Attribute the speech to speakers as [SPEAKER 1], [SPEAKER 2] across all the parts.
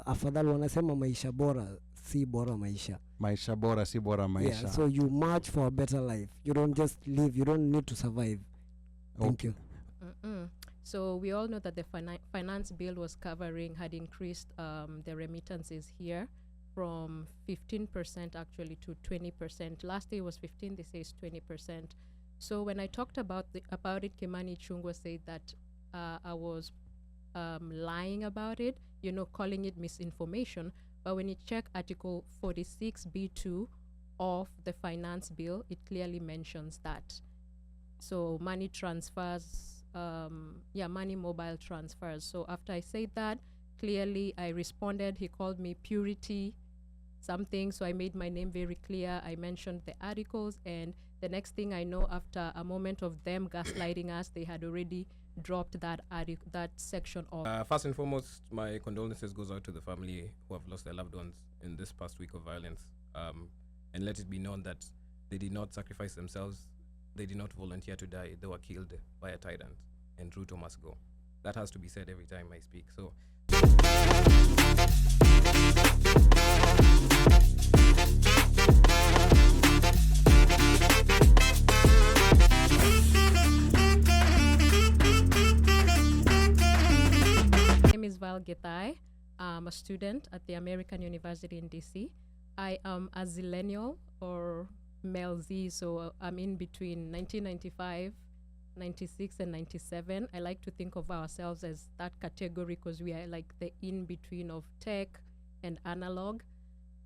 [SPEAKER 1] afadhali wanasema maisha bora si bora maisha.
[SPEAKER 2] Maisha bora si bora maisha.
[SPEAKER 1] Yeah, so you march for a better life. You don't just live, you don't need to survive. Thank you.
[SPEAKER 3] So we all know that the finance bill had increased the remittances here from 15% actually to 20%. Last year was 15, this year is 20%. So when I talked about it, Kimani Ichung'wah said that I was lying about it, calling it misinformation. But when you check Article 46B2 of the finance bill, it clearly mentions that. So money transfers, money mobile transfers. So after I said that, clearly I responded. He called me purity something. So I made my name very clear. I mentioned the articles, and the next thing I know, after a moment of them gaslighting us, they had already dropped that section off.
[SPEAKER 4] First and foremost, my condolences goes out to the family who have lost their loved ones in this past week of violence. And let it be known that they did not sacrifice themselves. They did not volunteer to die. They were killed by a tyrant, and Ruto must go. That has to be said every time I speak. So.
[SPEAKER 3] My name is Val Githai. I'm a student at the American University in DC. I am a zillennial or Mel Z, so I'm in between 1995, 96, and 97. I like to think of ourselves as that category because we are like the in-between of tech and analog.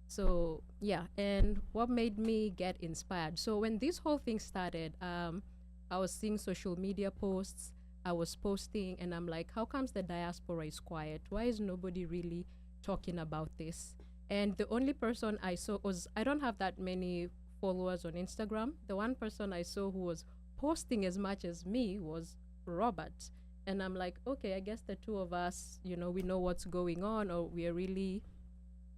[SPEAKER 3] So yeah, and what made me get inspired? So when this whole thing started, I was seeing social media posts, I was posting, and I'm like, how comes the diaspora is quiet? Why is nobody really talking about this? And the only person I saw was, I don't have that many followers on Instagram. The one person I saw who was posting as much as me was Robert. And I'm like, okay, I guess the two of us, we know what's going on, or we are really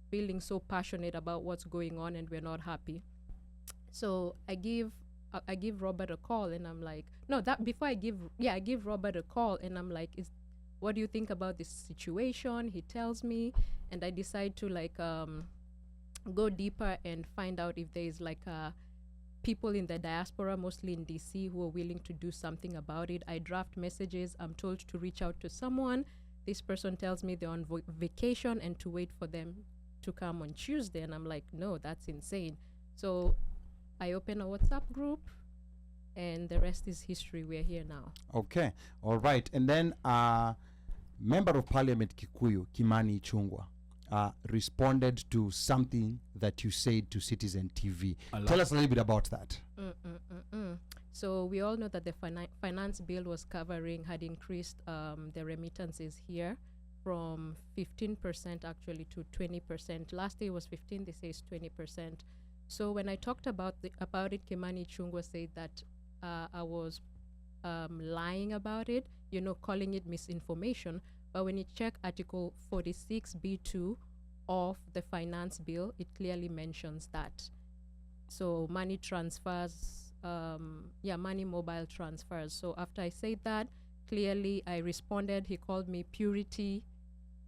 [SPEAKER 3] feeling so passionate about what's going on and we're not happy. So I give Robert a call, and I'm like, I give Robert a call, and I'm like, what do you think about this situation? He tells me, and I decide to go deeper and find out if there is people in the diaspora, mostly in DC, who are willing to do something about it. I draft messages. I'm told to reach out to someone. This person tells me they're on vacation and to wait for them to come on Tuesday. And I'm like, no, that's insane. So I open a WhatsApp group, and the rest is history. We're here now.
[SPEAKER 2] Okay. All right. And then Member of Parliament Kikuyu, Kimani Ichung'wah, responded to something that you said to Citizen TV. Tell us a little bit about that.
[SPEAKER 3] So we all know that the finance bill had increased the remittances here from 15% actually to 20%. Last year was 15, this year is 20%. So when I talked about it, Kimani Ichung'wah said that I was lying about it, calling it misinformation. But when you check Article 46B2 of the finance bill, it clearly mentions that. So money transfers, money mobile transfers. So after I said that, clearly I responded. He called me purity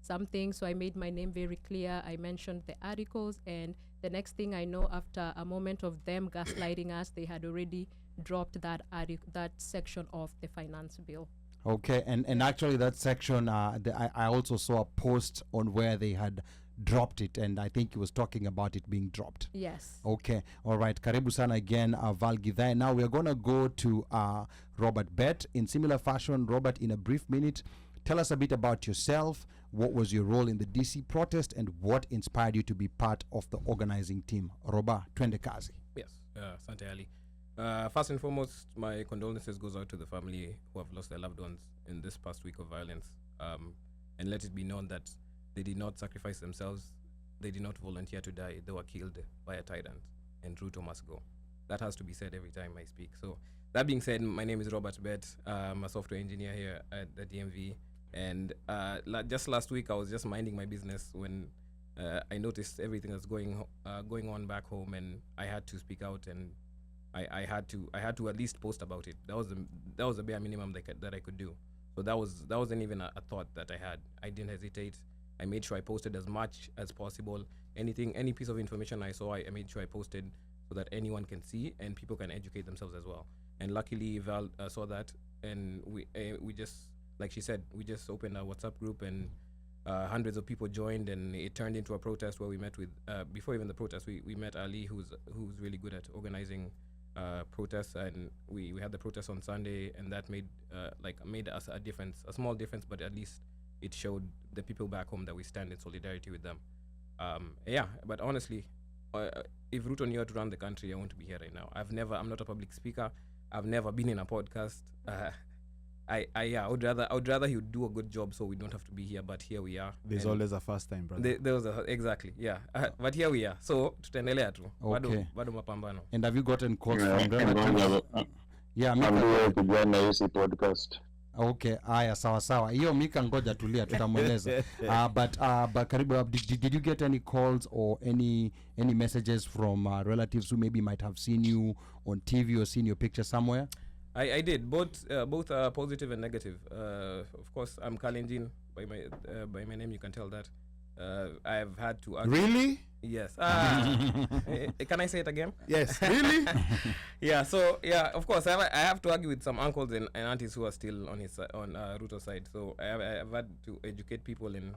[SPEAKER 3] something. So I made my name very clear. I mentioned the articles, and the next thing I know, after a moment of them gaslighting us, they had already dropped that section of the finance bill.
[SPEAKER 2] Okay, and actually that section, I also saw a post on where they had dropped it, and I think he was talking about it being dropped.
[SPEAKER 3] Yes.
[SPEAKER 2] Okay, all right. Karibu sana again, Val Githai. Now we're going to go to Robert Bett. In similar fashion, Robert, in a brief minute, tell us a bit about yourself. What was your role in the DC protest, and what inspired you to be part of the organizing team? Roba, twende kazi.
[SPEAKER 4] Yes, Asante Ali. First and foremost, my condolences goes out to the family who have lost their loved ones in this past week of violence. And let it be known that they did not sacrifice themselves. They did not volunteer to die. They were killed by a tyrant, and Ruto must go. That has to be said every time I speak. So that being said, my name is Robert Bett. I'm a software engineer here at the DMV. And just last week, I was just minding my business when I noticed everything that's going on back home, and I had to speak out, and I had to at least post about it. That was the bare minimum that I could do. So that wasn't even a thought that I had. I didn't hesitate. I made sure I posted as much as possible. Any piece of information I saw, I made sure I posted so that anyone can see and people can educate themselves as well. And luckily, Val saw that, and we just, like she said, we just opened a WhatsApp group, and hundreds of people joined, and it turned into a protest where we met with, before even the protest, we met Ali, who's really good at organizing protests, and we had the protest on Sunday, and that made us a difference, a small difference, but at least it showed the people back home that we stand in solidarity with them. But honestly, if Ruto knew how to run the country, I won't be here right now. I'm not a public speaker. I've never been in a podcast. I would rather he would do a good job so we don't have to be here, but here we are.
[SPEAKER 5] There's always a first time, brother.
[SPEAKER 4] There was exactly, yeah. But here we are. So tutaendelea tu.
[SPEAKER 2] Okay.
[SPEAKER 4] Bado mapambano.
[SPEAKER 2] And have you gotten calls from relatives? Yeah,
[SPEAKER 6] podcast.
[SPEAKER 2] Okay, aya sawa. Hiyo Mika ngoja tulia tutamweleza. But karibu, did you get any calls or any messages from relatives who maybe might have seen you on TV or seen your picture somewhere?
[SPEAKER 4] I did both positive and negative. Of course, I'm Kalenjin by my name. You can tell that. I've had to argue.
[SPEAKER 5] Really?
[SPEAKER 4] Yes. Can I say it again?
[SPEAKER 5] Yes. Really?
[SPEAKER 4] Yeah. So yeah, of course, I have to argue with some uncles and aunties who are still on Ruto's side. So I've had to educate people and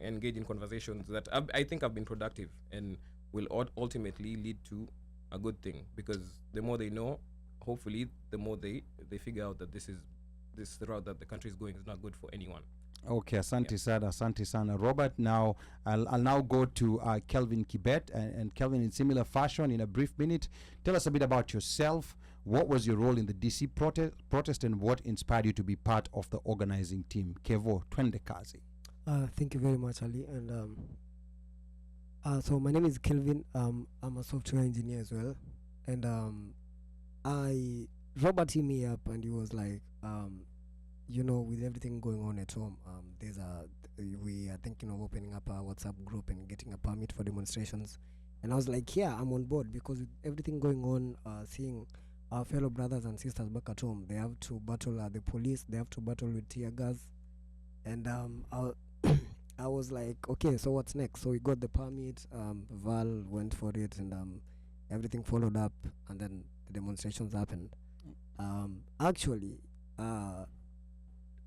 [SPEAKER 4] engage in conversations that I think have been productive and will ultimately lead to a good thing, because the more they know, hopefully the more they figure out that this route that the country is going is not good for anyone.
[SPEAKER 2] Okay, asante sana Robert. Now I'll now go to Kelvin Kibet, and Kelvin, in similar fashion, in a brief minute, tell us a bit about yourself. What was your role in the DC protest and what inspired you to be part of the organizing team? Kevo, twende kazi.
[SPEAKER 1] Thank you very much, Ali. And so my name is Kelvin. I'm a software engineer as well. And Robert hit me up and he was like, with everything going on at home, we are thinking of opening up a WhatsApp group and getting a permit for demonstrations. And I was like, yeah, I'm on board, because with everything going on, seeing our fellow brothers and sisters back at home, they have to battle the police, they have to battle with tear gas. And I was like, okay, so what's next? So we got the permit, Val went for it, and everything followed up, and then the demonstrations happened. Actually,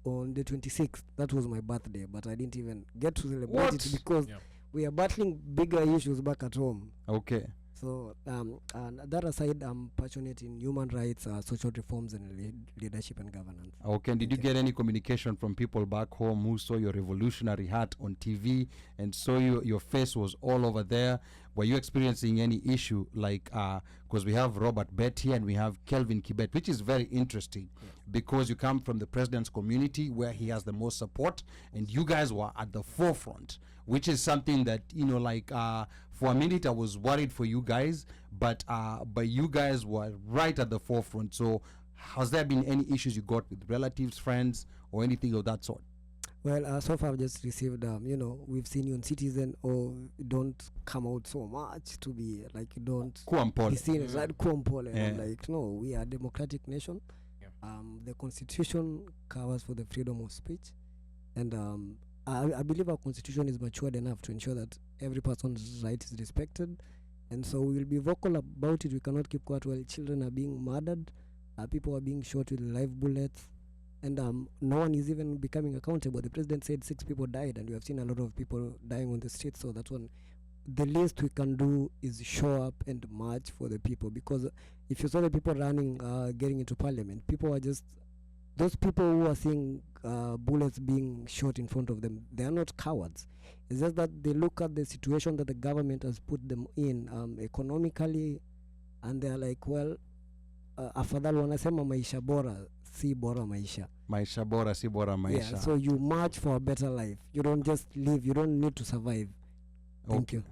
[SPEAKER 1] on the 26th, that was my birthday, but I didn't even get to celebrate it because we are battling bigger issues back at home.
[SPEAKER 2] Okay.
[SPEAKER 1] So, and that aside, I'm passionate in human rights, social reforms, and leadership and governance.
[SPEAKER 2] Okay. And did you get any communication from people back home who saw your revolutionary hat on TV and saw your face was all over there? Were you experiencing any issue like, because we have Robert Bett here and we have Kelvin Kibet, which is very interesting because you come from the president's community where he has the most support, and you guys were at the forefront, which is something that, for a minute I was worried for you guys, but you guys were right at the forefront. So has there been any issues you got with relatives, friends, or anything of that sort?
[SPEAKER 1] Well, so far I've just received, we've seen you on Citizen, or don't come out so much to be like, you don't be seen as like Kuampole. And I'm like, no, we are a democratic nation. The Constitution covers for the freedom of speech. And I believe our Constitution is matured enough to ensure that every person's right is respected. And so we will be vocal about it. We cannot keep quiet while children are being murdered. People are being shot with live bullets. And no one is even becoming accountable. The president said 6 people died, and we have seen a lot of people dying on the streets. So that's one. The least we can do is show up and march for the people. Because if you saw the people running, getting into parliament, people are just, those people who are seeing bullets being shot in front of them, they are not cowards. It's just that they look at the situation that the government has put them in economically, and they're like, well, afadhali wanasema maisha bora si bora maisha.
[SPEAKER 2] Maisha bora si bora maisha.
[SPEAKER 1] Yeah, so you march for a better life. You don't just live. You don't need to survive. Thank you.